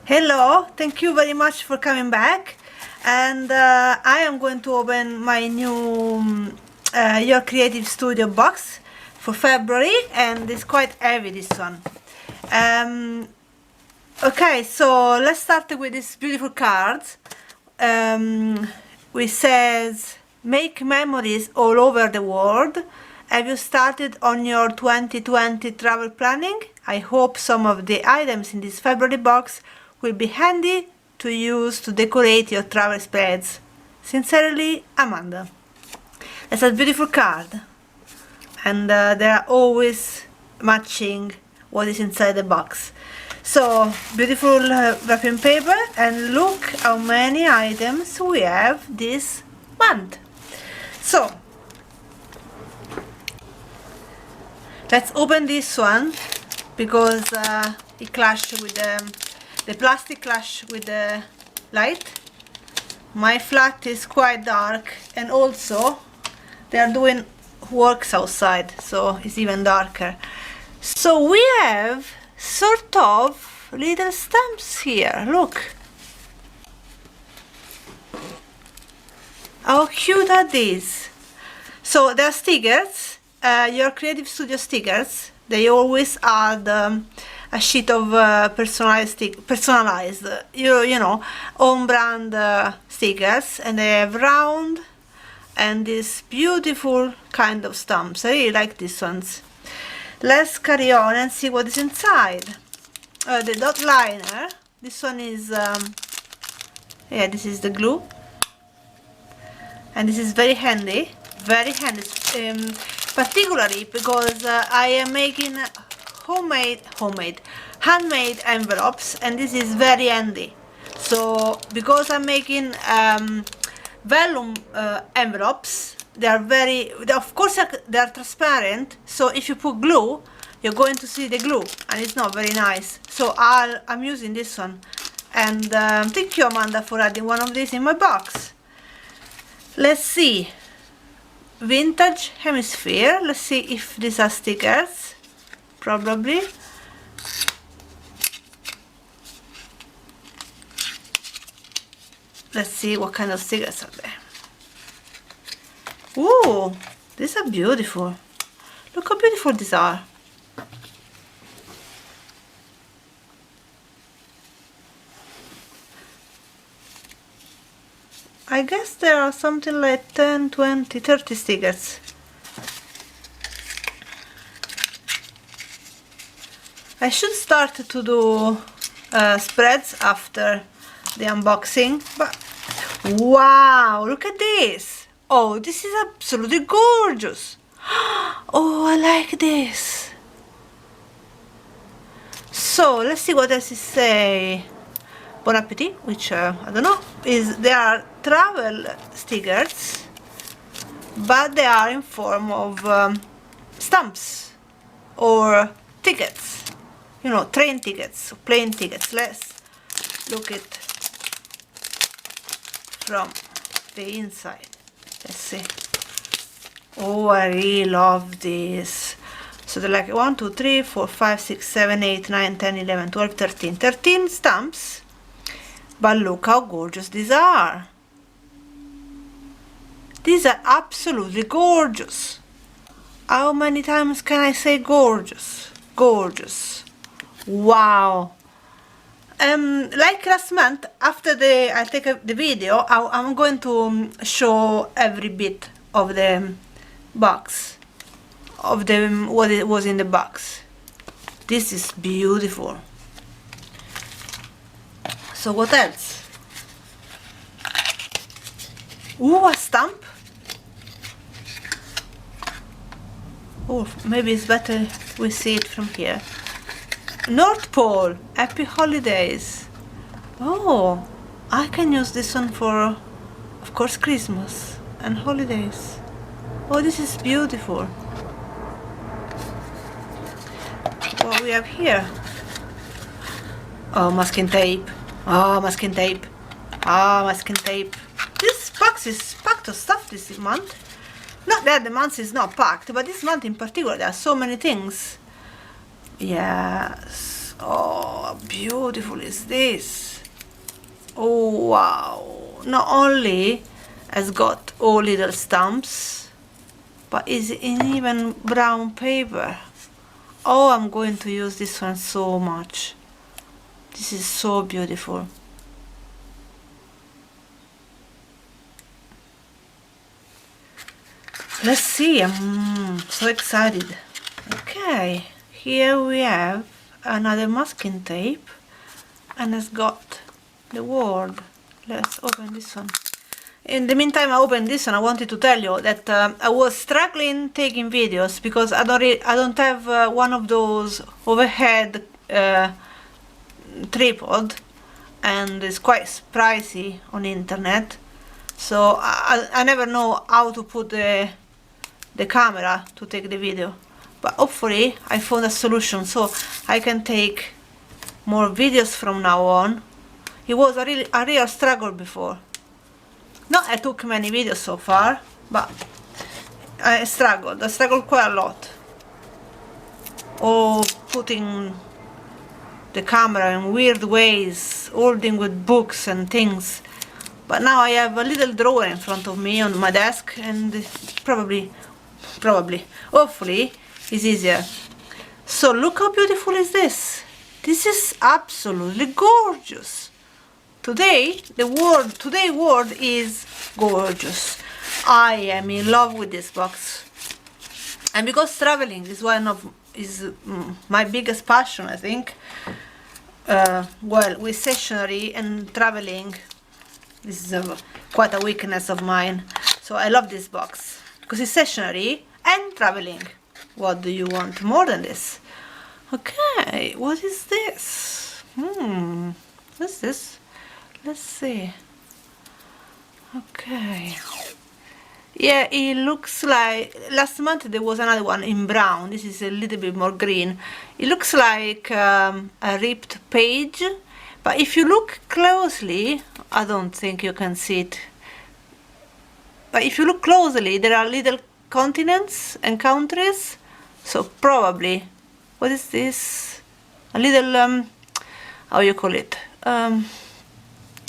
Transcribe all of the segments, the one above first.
Hello, thank you very much for coming back, and I am going to open my new Your Creative Studio box for February, and it's quite heavy, this one. Okay, so let's start with this beautiful card which says make memories all over the world. Have you started on your 2020 travel planning? I hope some of the items in this February box will be handy to use to decorate your travel spreads. Sincerely, Amanda. It's a beautiful card, and they are always matching what is inside the box. So, beautiful wrapping paper, and look how many items we have this month. So, let's open this one because it clashed with the plastic clash with the light. My flat is quite dark, and also they are doing works outside, so it's even darker. So we have sort of little stamps here. Look how cute are these. So they are stickers, Your Creative Studio stickers. They always add a sheet of personalized you know, own brand stickers, and they have round and this beautiful kind of stamps. I really like these ones. Let's carry on and see what is inside. The dot liner. This one is yeah, this is the glue, and this is very handy, particularly because I am making handmade envelopes, and this is very handy. So because I'm making vellum envelopes, they are of course they are transparent, so if you put glue you're going to see the glue, and it's not very nice. So I'm using this one, and thank you, Amanda, for adding one of these in my box. Let's see, vintage hemisphere. Let's see if these are stickers. Probably. Let's see what kind of stickers are there. Ooh, these are beautiful. Look how beautiful these are. I guess there are something like 10, 20, 30 stickers. I should start to do spreads after the unboxing, but wow, look at this. Oh, this is absolutely gorgeous. Oh, I like this. So let's see what else it say. Bon appetit, which I don't know, they are travel stickers, but they are in form of stamps or tickets, you know, train tickets, plane tickets. Let's look at from the inside. Let's see. Oh, I really love this. So they're like 1, 2, 3, 4, 5, 6, 7, 8, 9, 10, 11, 12, 13. 13 stamps. But look how gorgeous these are. These are absolutely gorgeous. How many times can I say gorgeous? Gorgeous. Wow. Like last month, after I take the video, I'm going to show every bit of the box, of what it was in the box. This is beautiful. So what else? Ooh, a stamp. Oh, maybe it's better we see it from here. North Pole, happy holidays. Oh, I can use this one for, of course, Christmas and holidays. Oh, this is beautiful. What we have here? Oh, masking tape. Oh, masking tape. Ah, masking tape. This box is packed of stuff this month. Not that the month is not packed, but this month in particular there are so many things. Yes. Oh, beautiful is this? Oh wow, not only has got all little stamps, but is in even brown paper. Oh, I'm going to use this one so much. This is so beautiful. Let's see, I'm so excited. Okay, here we have another masking tape, and it's got the word. Let's open this one. In the meantime I opened this one, I wanted to tell you that I was struggling taking videos because I don't have one of those overhead tripod, and it's quite pricey on the internet, so I never know how to put the camera to take the video, but hopefully I found a solution so I can take more videos from now on. It was a real struggle before. Not I took many videos so far, but I struggled quite a lot. Or putting the camera in weird ways, holding with books and things. But now I have a little drawer in front of me on my desk, and hopefully it's easier. So look how beautiful is this. This is absolutely gorgeous. Today word is gorgeous. I am in love with this box, and because traveling is my biggest passion, I think. Well, with stationery and traveling, this is quite a weakness of mine. So I love this box because it's stationery and traveling. What do you want more than this? Okay, what is this? What's this? Let's see. Okay. Yeah, it looks like last month there was another one in brown. This is a little bit more green. It looks like a ripped page, but if you look closely, I don't think you can see it. But if you look closely, there are little continents and countries. So probably, what is this? A little how you call it?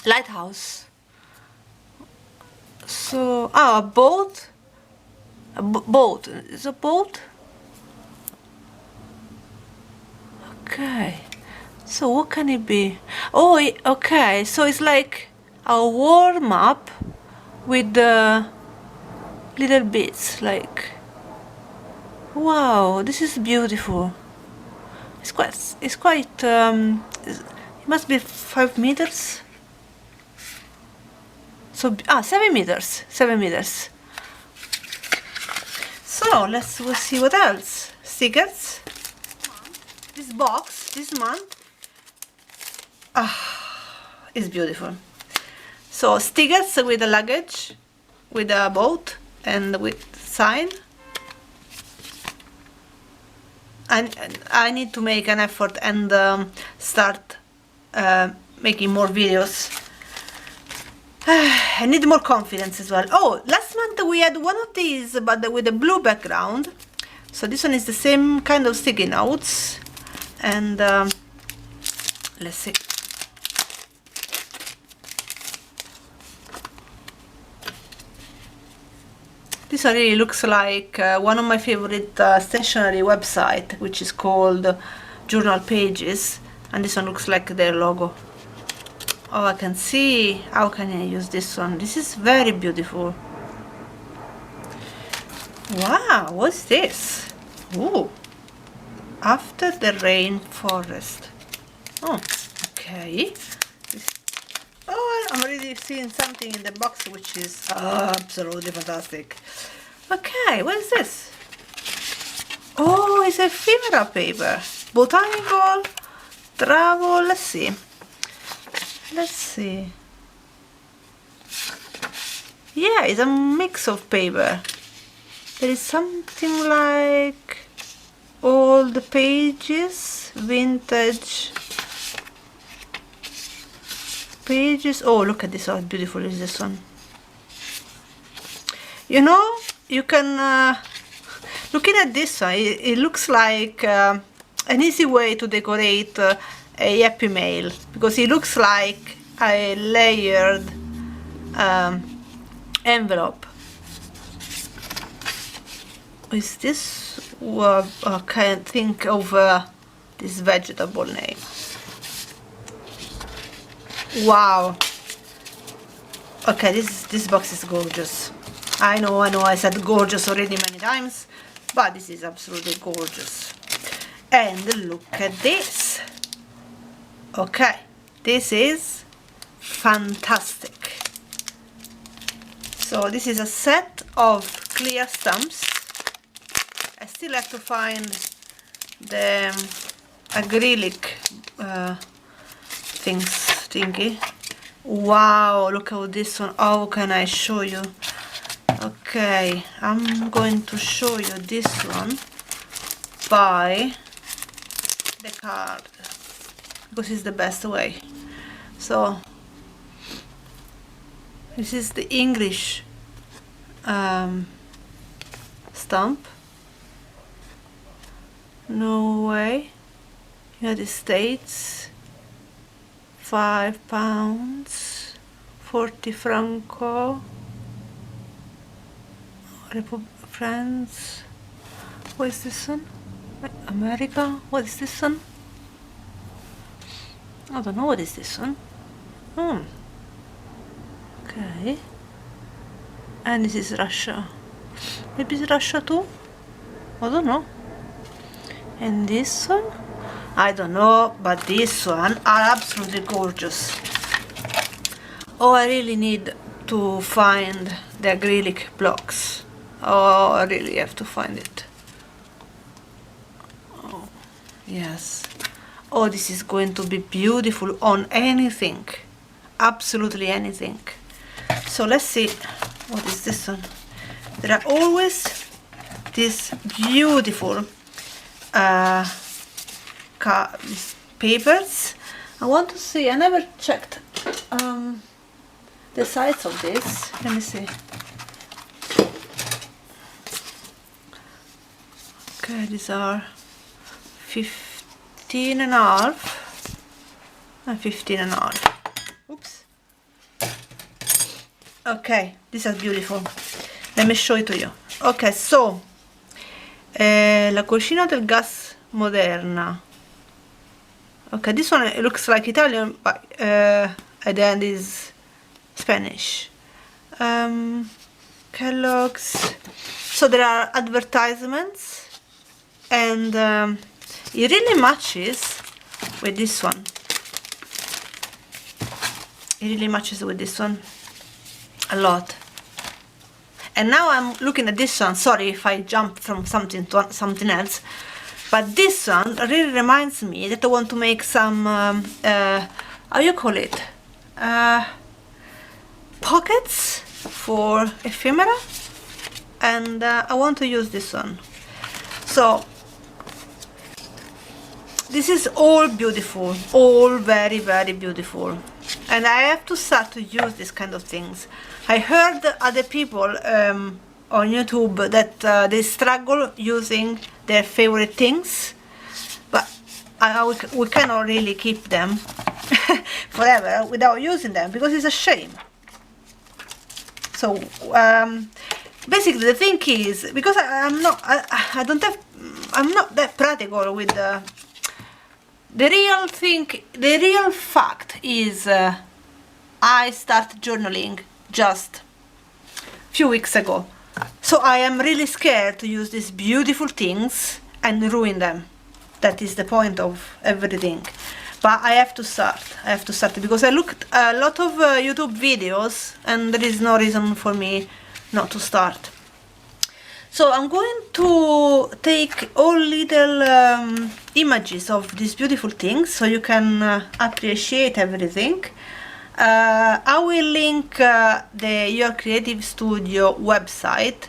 Lighthouse. So, a boat? Boat. Is a boat? Okay. So what can it be? Oh, okay. So it's like a warm-up with the little bits, like... Wow, this is beautiful. It's quite, it must be 5 meters. So, 7 meters, 7 meters. So we'll see what else. Stickers. This box, this month, is beautiful. So stickers with the luggage, with a boat, and with sign. And I need to make an effort and start making more videos. I need more confidence as well. Oh, last month we had one of these, but with a blue background. So this one is the same kind of sticky notes. And let's see. This one really looks like one of my favorite stationery website, which is called Journal Pages. And this one looks like their logo. Oh, I can see. How can I use this one? This is very beautiful. Wow, what's this? Ooh. After the rainforest. Oh, okay. Oh, I'm already seeing something in the box which is absolutely fantastic. Okay, what is this? Oh, it's ephemera paper. Botanical, travel, let's see. Let's see. Yeah, it's a mix of paper. There is something like old pages, vintage pages. Oh, look at this, how beautiful is this one. You know, you can, looking at this one, it looks like an easy way to decorate a Happy Mail, because it looks like a layered envelope. Is this, I can't think of this vegetable name. Wow. Okay, this box is gorgeous. I know, I said gorgeous already many times, but this is absolutely gorgeous. And look at this. Okay, this is fantastic. So this is a set of clear stamps. I still have to find the acrylic thingy. Wow, look at this one. How can I show you? Okay, I'm going to show you this one by the card, because it's the best way. So this is the English stamp. Norway, United States, £5, 40 franco, France. What is this one? America. What is this one? I don't know. What is this one? Okay. And this is Russia. Maybe it's Russia too? I don't know. And this one? I don't know, but this one are absolutely gorgeous. Oh, I really need to find the acrylic blocks. Oh, I really have to find it. Oh, yes. Oh, this is going to be beautiful on anything. Absolutely anything. So let's see. What is this one? There are always these beautiful papers. I want to see. I never checked the size of this. Let me see. Okay, these are 15 and a half and 15 and a half. Oops. Okay, these are beautiful. Let me show it to you. Okay, so la cucina del gas moderna. Okay, this one looks like Italian, but at the end is Spanish. Kellogg's. So there are advertisements, and it really matches with this one. It really matches with this one a lot. And now I'm looking at this one. Sorry if I jump from something to something else, but this one really reminds me that I want to make some how you call it, pockets for ephemera, and I want to use this one. So this is all beautiful, all very, very beautiful, and I have to start to use this kind of things. I heard other people on YouTube that they struggle using their favorite things, but we cannot really keep them forever without using them, because it's a shame. So basically the thing is, because I'm not that practical with the real thing. The real fact is I started journaling just a few weeks ago, so I am really scared to use these beautiful things and ruin them. That is the point of everything. But I have to start. Because I looked a lot of YouTube videos and there is no reason for me not to start. So I'm going to take all little images of these beautiful things so you can appreciate everything. I will link the Your Creative Studio website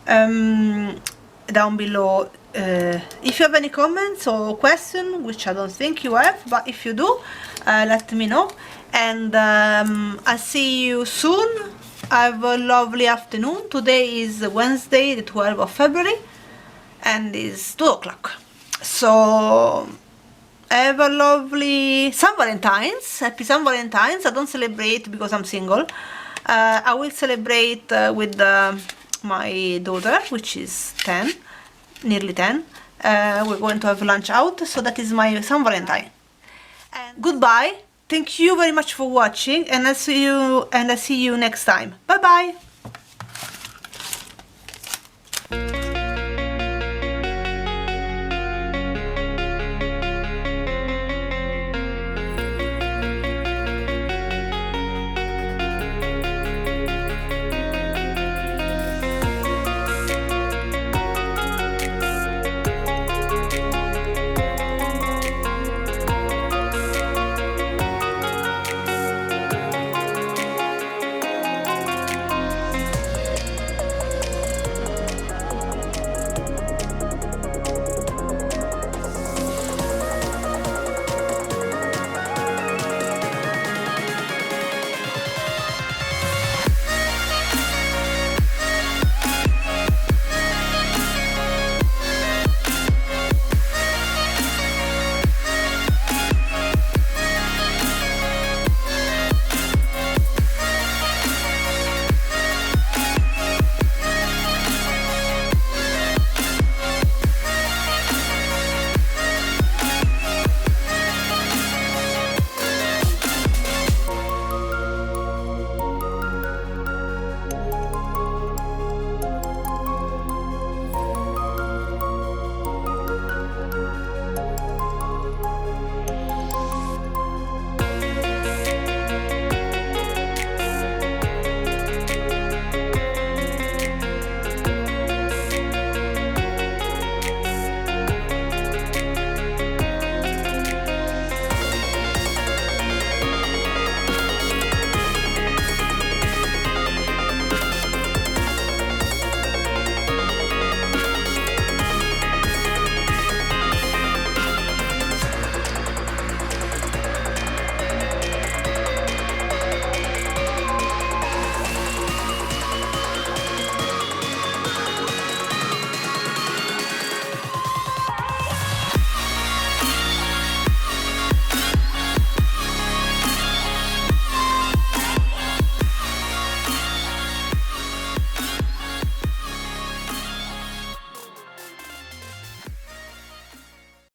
down below. If you have any comments or questions, which I don't think you have, but if you do, let me know. And I'll see you soon. Have a lovely afternoon. Today is Wednesday, the 12th of February, and it's 2 o'clock. So have a lovely San Valentine's. Happy San Valentine's. I don't celebrate because I'm single. I will celebrate with my daughter, which is 10, nearly 10. We're going to have lunch out, so that is my San Valentine. And goodbye. Thank you very much for watching, and I see you next time. Bye bye.